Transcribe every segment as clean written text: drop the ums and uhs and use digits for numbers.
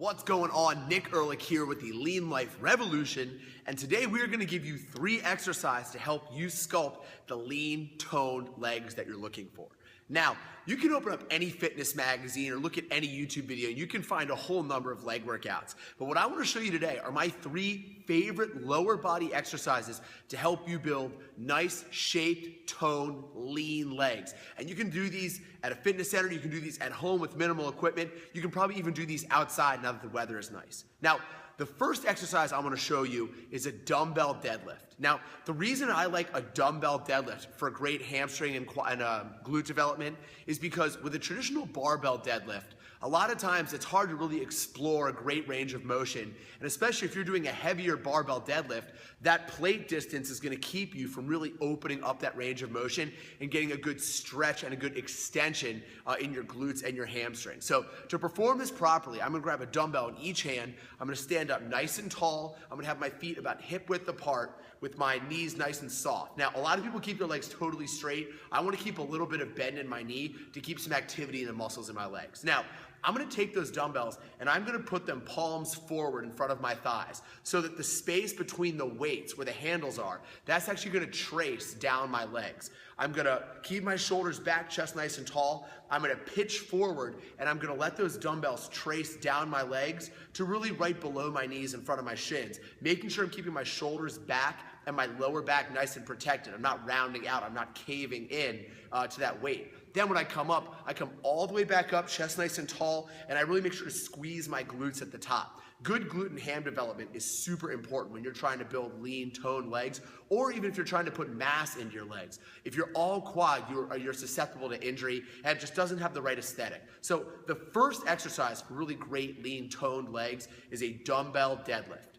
What's going on? Nick Ehrlich here with the Lean Life Revolution, and today we are going to give you 3 exercises to help you sculpt the lean, toned legs that you're looking for. Now, you can open up any fitness magazine or look at any YouTube video and you can find a whole number of leg workouts. But what I want to show you today are my 3 favorite lower body exercises to help you build nice, shaped, toned, lean legs. And you can do these at a fitness center, you can do these at home with minimal equipment, you can probably even do these outside now that the weather is nice. Now, the first exercise I'm going to show you is a dumbbell deadlift. Now, the reason I like a dumbbell deadlift for great hamstring and glute development is because with a traditional barbell deadlift, a lot of times it's hard to really explore a great range of motion, and especially if you're doing a heavier barbell deadlift, that plate distance is going to keep you from really opening up that range of motion and getting a good stretch and a good extension in your glutes and your hamstrings. So to perform this properly, I'm going to grab a dumbbell in each hand, I'm going to stand up nice and tall, I'm going to have my feet about hip width apart with my knees nice and soft. Now, a lot of people keep their legs totally straight. I want to keep a little bit of bend in my knee to keep some activity in the muscles in my legs. Now, I'm going to take those dumbbells and I'm going to put them palms forward in front of my thighs so that the space between the weights where the handles are, that's actually going to trace down my legs. I'm going to keep my shoulders back, chest nice and tall. I'm going to pitch forward and I'm going to let those dumbbells trace down my legs to really right below my knees in front of my shins, making sure I'm keeping my shoulders back and my lower back nice and protected. I'm not rounding out, I'm not caving in to that weight. Then when I come up, I come all the way back up, chest nice and tall, and I really make sure to squeeze my glutes at the top. Good glute and ham development is super important when you're trying to build lean, toned legs, or even if you're trying to put mass into your legs. If you're all quad, you're susceptible to injury, and it just doesn't have the right aesthetic. So the first exercise for really great, lean, toned legs is a dumbbell deadlift.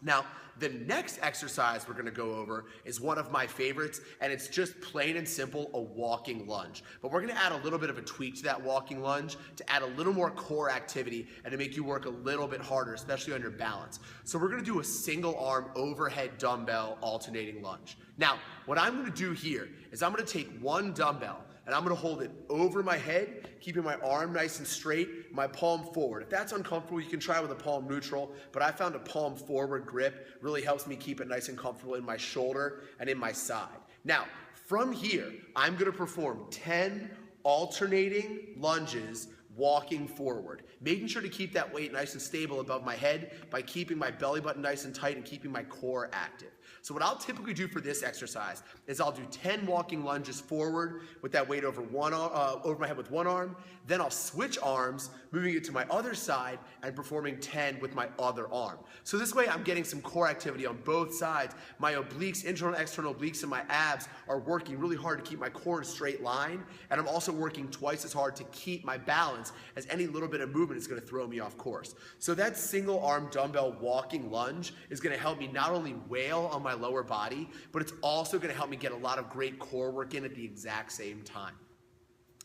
Now, the next exercise we're going to go over is one of my favorites, and it's just plain and simple a walking lunge. But we're going to add a little bit of a tweak to that walking lunge to add a little more core activity and to make you work a little bit harder, especially on your balance. So we're going to do a single arm overhead dumbbell alternating lunge. Now, what I'm going to do here is I'm going to take one dumbbell and I'm going to hold it over my head, keeping my arm nice and straight, my palm forward. If that's uncomfortable, you can try with a palm neutral, but I found a palm forward grip really helps me keep it nice and comfortable in my shoulder and in my side. Now, from here, I'm going to perform 10 alternating lunges walking forward, making sure to keep that weight nice and stable above my head by keeping my belly button nice and tight and keeping my core active. So what I'll typically do for this exercise is I'll do 10 walking lunges forward with that weight over my head with one arm, then I'll switch arms, moving it to my other side and performing 10 with my other arm. So this way I'm getting some core activity on both sides. My obliques, internal and external obliques and my abs are working really hard to keep my core in a straight line, and I'm also working twice as hard to keep my balance, as any little bit of movement is going to throw me off course. So that single arm dumbbell walking lunge is going to help me not only wail on my lower body, but it's also going to help me get a lot of great core work in at the exact same time.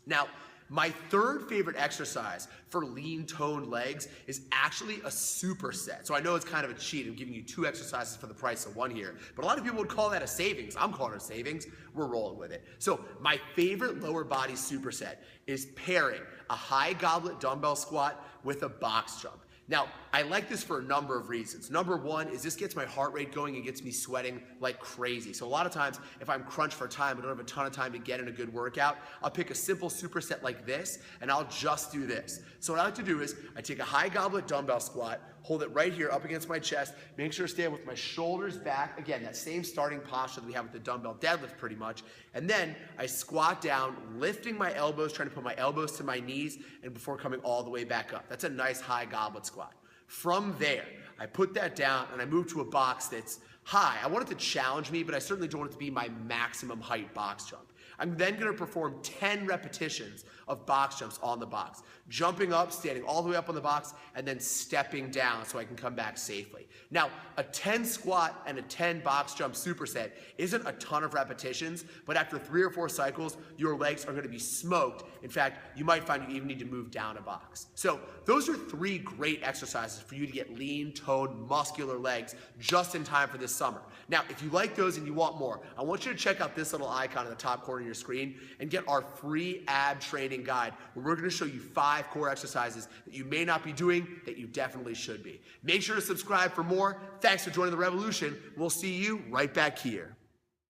Now, my third favorite exercise for lean toned legs is actually a superset. So I know it's kind of a cheat. I'm giving you 2 exercises for the price of 1 here, but a lot of people would call that a savings. I'm calling it a savings. We're rolling with it. So my favorite lower body superset is pairing a high goblet dumbbell squat with a box jump. Now, I like this for a number of reasons. Number 1 is this gets my heart rate going and gets me sweating like crazy. So a lot of times, if I'm crunched for time, I don't have a ton of time to get in a good workout, I'll pick a simple superset like this, and I'll just do this. So what I like to do is, I take a high goblet dumbbell squat, hold it right here up against my chest, make sure to stand with my shoulders back, again, that same starting posture that we have with the dumbbell deadlift pretty much, and then I squat down, lifting my elbows, trying to put my elbows to my knees, and before coming all the way back up. That's a nice high goblet squat. From there, I put that down and I move to a box that's high. I want it to challenge me, but I certainly don't want it to be my maximum height box jump. I'm then going to perform 10 repetitions of box jumps on the box. Jumping up, standing all the way up on the box, and then stepping down so I can come back safely. Now, a 10 squat and a 10 box jump superset isn't a ton of repetitions, but after 3 or 4 cycles, your legs are going to be smoked. In fact, you might find you even need to move down a box. So those are 3 great exercises for you to get lean, toned, muscular legs just in time for this summer. Now, if you like those and you want more, I want you to check out this little icon in the top corner corner of your screen and get our free ab training guide where we're gonna show you 5 core exercises that you may not be doing that you definitely should be. Make sure to subscribe for more. Thanks for joining the revolution. We'll see you right back here.